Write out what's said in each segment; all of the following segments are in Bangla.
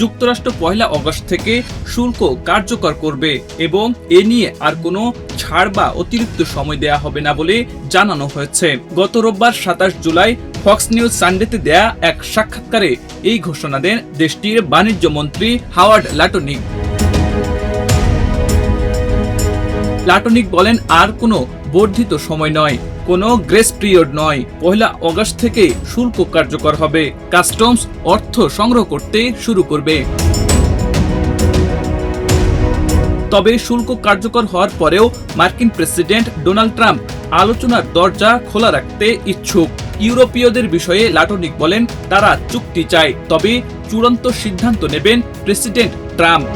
যুক্তরাষ্ট্র 1 আগস্ট থেকে শুল্ক কার্যকর করবে এবং এ নিয়ে আর কোনো ছাড় বা অতিরিক্ত সময় দেয়া হবে না বলে জানানো হয়েছে। গত রোববার 27 জুলাই ফক্স নিউজ সানডেতে দেয়া এক সাক্ষাৎকারে এই ঘোষণা দেন দেশটির বাণিজ্য মন্ত্রী হাওয়ার্ড লাটনিক। লাটনিক বলেন, আর কোনো বর্ধিত সময় নয়, কোনো গ্রেস পিরিয়ড নয়। 1 আগস্ট থেকে শুল্ক কার্যকর হবে। কাস্টমস অর্থ সংগ্রহ করতে শুরু করবে। তবে শুল্ক কার্যকর হওয়ার পরেও মার্কিন প্রেসিডেন্ট ডোনাল্ড ট্রাম্প আলোচনার দরজা খোলা রাখতে ইচ্ছুক। ইউরোপীয়দের বিষয়ে লাটনিক বলেন, তারা চুক্তি চায়, তবে চূড়ান্ত সিদ্ধান্ত নেবেন প্রেসিডেন্ট ট্রাম্প।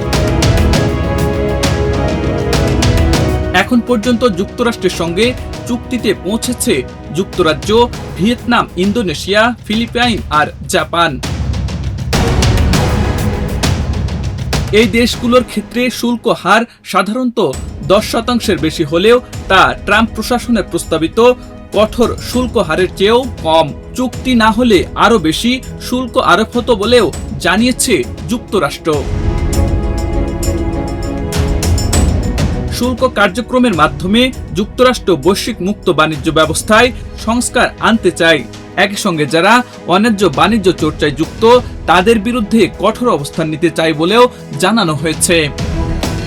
এখন পর্যন্ত যুক্তরাষ্ট্রের সঙ্গে চুক্তিতে পৌঁছেছে যুক্তরাজ্য, ভিয়েতনাম, ইন্দোনেশিয়া, ফিলিপাইন আর জাপান। এই দেশগুলোর ক্ষেত্রে শুল্ক হার সাধারণত 10% বেশি হলেও তা ট্রাম্প প্রশাসনের প্রস্তাবিত কঠোর শুল্ক হারের চেয়েও কম। চুক্তি না হলে আরও বেশি শুল্ক আরোপ হতো বলেও জানিয়েছে যুক্তরাষ্ট্র। শুল্ক কার্যক্রমের মাধ্যমে যুক্তরাষ্ট্র বৈশ্বিক মুক্ত বাণিজ্য ব্যবস্থায় সংস্কার আনতে চায়। একই সঙ্গে যারা অন্যায্য বাণিজ্য চর্চায় যুক্ত তাদের বিরুদ্ধে কঠোর অবস্থান নিতে চায় বলেও জানানো হয়েছে।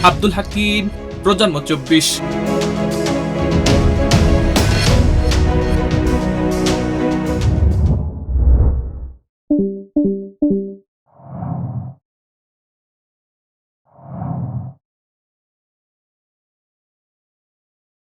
আব্দুল হাকিম, প্রজন্ম 24।